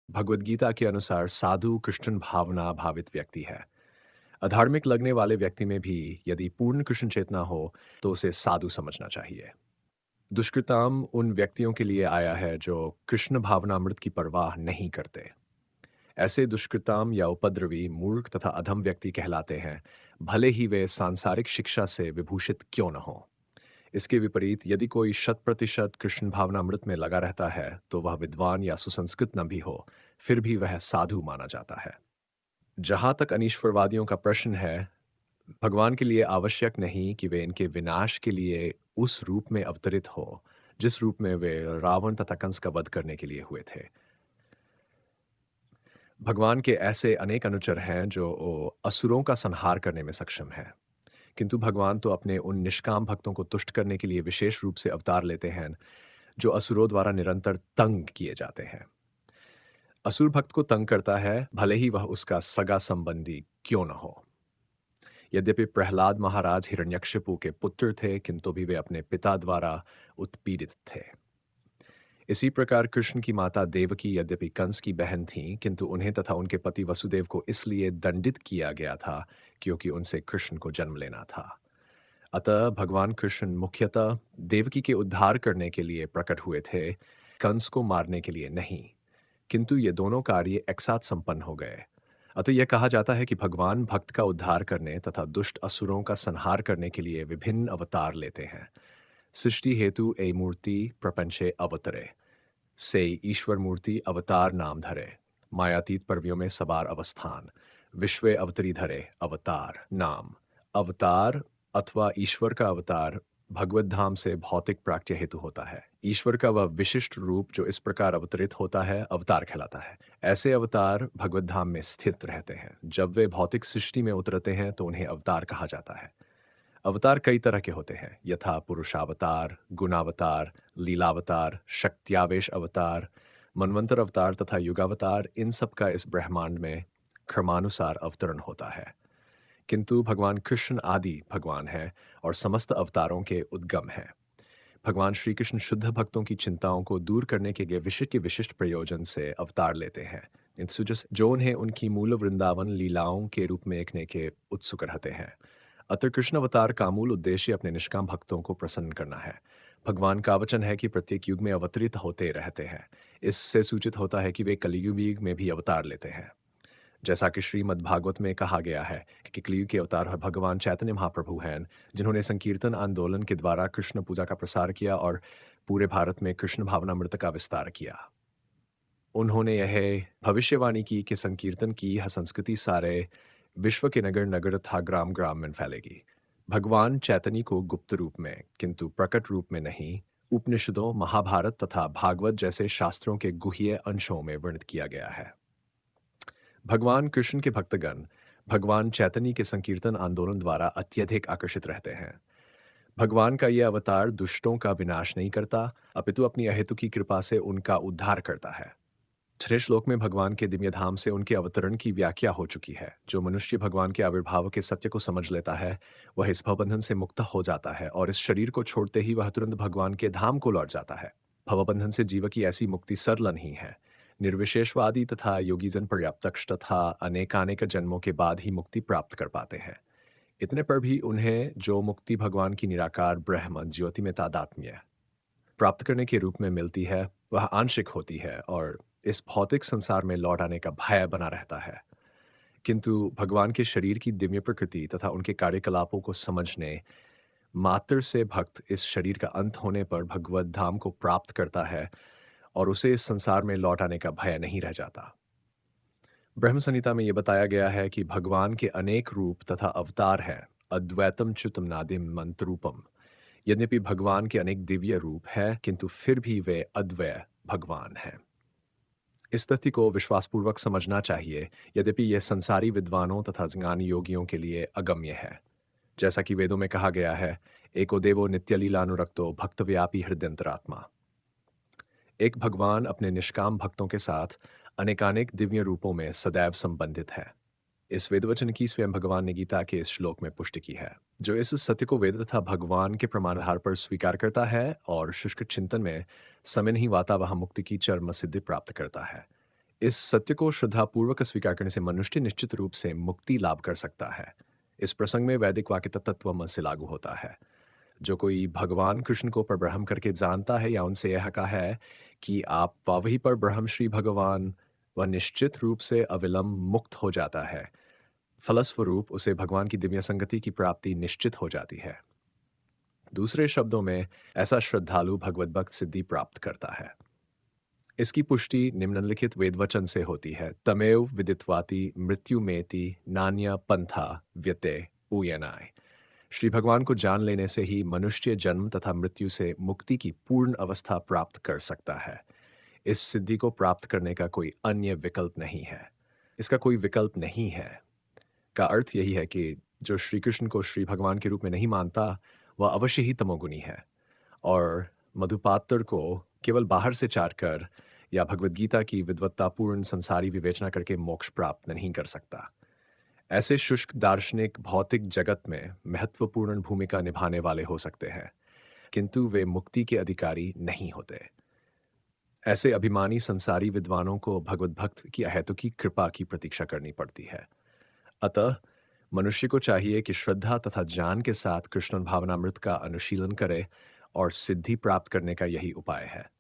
भगवद गीता के अनुसार साधु कृष्ण भावना भावित व्यक्ति है। अधार्मिक लगने वाले व्यक्ति में भी यदि पूर्ण कृष्ण चेतना हो तो उसे साधु समझना चाहिए। दुष्कृताम उन व्यक्तियों के लिए आया है जो कृष्ण भावनामृत की परवाह नहीं करते। ऐसे दुष्कृताम या उपद्रवी मूर्ख तथा अधम व्यक्ति कहलाते हैं, भले ही वे सांसारिक शिक्षा से विभूषित क्यों न हो। इसके विपरीत यदि कोई शत प्रतिशत कृष्ण भावनामृत में लगा रहता है तो वह विद्वान या सुसंस्कृत न भी हो, फिर भी वह साधु माना जाता है। जहाँ तक अनीश्वरवादियों का प्रश्न है, भगवान के लिए आवश्यक नहीं कि वे इनके विनाश के लिए उस रूप में अवतरित हो, जिस रूप में वे रावण तथा कंस का वध करने के लिए हुए थे। भगवान के ऐसे अनेक अनुचर हैं जो असुरों का संहार करने में सक्षम हैं। किंतु भगवान तो अपने उन निष्काम भक्तों को तुष्ट करने के लिए विशेष रूप से अवतार लेते हैं, जो असुरों द्वारा निरंतर तंग किए जाते हैं। असुर भक्त को तंग करता है, भले ही वह उसका सगा संबंधी क्यों न हो। यद्यपि प्रहलाद महाराज हिरण्यकशिपु के पुत्र थे, किंतु भी वे अपने पिता द्वारा उत्पीड़ित थे। इसी प्रकार कृष्ण की माता देवकी यद्यपि कंस की बहन थीं, किंतु उन्हें तथा उनके पति वसुदेव को इसलिए दंडित किया गया था क्योंकि उनसे कृष्ण को जन्म लेना था। अतः भगवान कृष्ण मुख्यतः देवकी के उद्धार करने के लिए प्रकट हुए थे, कंस को मारने के लिए नहीं। किंतु ये दोनों कार्य एक साथ संपन्न हो गए। अतः यह कहा जाता है कि भगवान भक्त का उद्धार करने तथा दुष्ट असुरों का संहार करने के लिए विभिन्न अवतार लेते हैं। सृष्टि हेतु ए मूर्ति प्रपंचे अवतरे, से ईश्वर मूर्ति अवतार नाम धरे, मायातीत पर्वियों में सबार अवस्थान, विश्व अवतरी धरे अवतार नाम। अवतार अथवा ईश्वर का अवतार भगवत धाम से भौतिक प्राच्य हेतु होता है। ईश्वर का वह विशिष्ट रूप जो इस प्रकार अवतरित होता है अवतार कहलाता है। ऐसे अवतार भगवत धाम में स्थित रहते हैं। जब वे भौतिक सृष्टि में उतरते हैं तो उन्हें अवतार कहा जाता है। अवतार कई तरह के होते हैं, यथा पुरुषावतार, गुणावतार, लीलावतार, शक्त्यावेश अवतार, मनवंतर अवतार तथा युगावतार। इन सब का इस ब्रह्मांड में क्रमानुसार अवतरण होता है। किंतु भगवान कृष्ण आदि भगवान हैं और समस्त अवतारों के उद्गम हैं। भगवान श्री कृष्ण शुद्ध भक्तों की चिंताओं को दूर करने के लिए विशिष्ट प्रयोजन से अवतार लेते हैं। जो उन्हें उनकी मूल वृंदावन लीलाओं के रूप में देखने के उत्सुक रहते हैं। अतः कृष्ण अवतार का मूल उद्देश्य अपने निष्काम भक्तों को प्रसन्न करना है। भगवान का वचन है कि प्रत्येक युग में अवतरित होते रहते हैं। इससे सूचित होता है कि वे कलियुग में भी अवतार लेते हैं। जैसा कि श्रीमद् भागवत में कहा गया है कि कलयुग के अवतार भगवान चैतन्य महाप्रभु हैं, जिन्होंने संकीर्तन आंदोलन के द्वारा कृष्ण पूजा का प्रसार किया और पूरे भारत में कृष्ण भावनामृत का विस्तार किया। उन्होंने यह भविष्यवाणी की कि संकीर्तन की यह संस्कृति सारे विश्व के नगर नगर तथा ग्राम ग्राम में फैलेगी। भगवान चैतन्य को गुप्त रूप में किंतु प्रकट रूप में नहीं, उपनिषदों, महाभारत तथा भागवत जैसे शास्त्रों के गुह्य अंशों में वर्णित किया गया है। भगवान कृष्ण के भक्तगण भगवान चैतन्य के संकीर्तन आंदोलन द्वारा अत्यधिक आकर्षित रहते हैं। भगवान का यह अवतार दुष्टों का विनाश नहीं करता, अपितु अपनी अहेतुकी कृपा से उनका उद्धार करता है। छठे श्लोक में भगवान के दिव्य धाम से उनके अवतरण की व्याख्या हो चुकी है। जो मनुष्य भगवान के आविर्भाव के सत्य को समझ लेता है, वह इस भवबंधन से मुक्त हो जाता है और इस शरीर को छोड़ते ही वह तुरंत भगवान के धाम को लौट जाता है। भवबंधन से जीव की ऐसी मुक्ति सरल नहीं है। निर्विशेषवादी तथा योगीजन पर्याप्तक्ष तथा अनेकानेक जन्मों के बाद ही मुक्ति प्राप्त कर पाते हैं। इतने पर भी उन्हें जो मुक्ति भगवान की निराकार ब्रह्म ज्योति में तादात्म्य प्राप्त करने के रूप में मिलती है, वह आंशिक होती है और इस भौतिक संसार में लौट आने का भय बना रहता है। किंतु भगवान के शरीर की दिव्य प्रकृति तथा उनके कार्यकलापों को समझने मात्र से भक्त इस शरीर का अंत होने पर भगवत धाम को प्राप्त करता है और उसे इस संसार में लौट आने का भय नहीं रह जाता। ब्रह्म संहिता में यह बताया गया है कि भगवान के अनेक रूप तथा अवतार हैं। अद्वैतम च्युतम नादिम मंत्रूपम। यद्यपि भगवान के अनेक दिव्य रूप हैं, किंतु फिर भी वे अद्वय भगवान हैं। इस तथ्य को विश्वासपूर्वक समझना चाहिए, यद्यपि यह संसारी विद्वानों तथा ज्ञानी योगियों के लिए अगम्य है। जैसा कि वेदों में कहा गया है, एको देवो नित्य लीलानुरक्तो भक्तव्यापी हृदयंतरात्मा। एक भगवान अपने निष्काम भक्तों के साथ अनेकानेक दिव्य रूपों में सदैव संबंधित है। इस वेदवचन की स्वयं भगवान ने गीता के इस श्लोक में पुष्टि की है। जो इस सत्य को वेद तथा भगवान के प्रमाणाधार पर स्वीकार करता है और शुष्क चिंतन में समय नहीं वाता, वह मुक्ति की चरम सिद्धि प्राप्त करता है। इस सत्य को श्रद्धापूर्वक स्वीकार करने से मनुष्य निश्चित रूप से मुक्ति लाभ कर सकता है। इस प्रसंग में वैदिक वाक्य तत्व से लागू होता है। जो कोई भगवान कृष्ण को परब्रह्म करके जानता है या उनसे यह कहा है कि आप वही परब्रह्म श्री भगवान, वह निश्चित रूप से अविलंब मुक्त हो जाता है। फलस्वरूप उसे भगवान की दिव्य संगति की प्राप्ति निश्चित हो जाती है। दूसरे शब्दों में, ऐसा श्रद्धालु भगवत भक्त सिद्धि प्राप्त करता है। इसकी पुष्टि निम्नलिखित वेदवचन से होती है: तमेव विदित्वाति मृत्यु मेति नान्य पंथा व्यते उयनाय। श्री भगवान को जान लेने से ही मनुष्य जन्म तथा मृत्यु से मुक्ति की पूर्ण अवस्था प्राप्त कर सकता है। इस सिद्धि को प्राप्त करने का कोई अन्य विकल्प नहीं है। इसका कोई विकल्प नहीं है का अर्थ यही है कि जो श्री कृष्ण को श्री भगवान के रूप में नहीं मानता, वह अवश्य ही तमोगुनी है और मधुपात्र को केवल बाहर से चाट कर या भगवद गीता की विद्वत्तापूर्ण संसारी विवेचना करके मोक्ष प्राप्त नहीं कर सकता। ऐसे शुष्क दार्शनिक भौतिक जगत में महत्वपूर्ण भूमिका निभाने वाले हो सकते हैं, किंतु वे मुक्ति के अधिकारी नहीं होते। ऐसे अभिमानी संसारी विद्वानों को भगवत भक्त की अहेतुकी कृपा की प्रतीक्षा करनी पड़ती है। अतः मनुष्य को चाहिए कि श्रद्धा तथा ज्ञान के साथ कृष्ण भावनामृत का अनुशीलन करे और सिद्धि प्राप्त करने का यही उपाय है।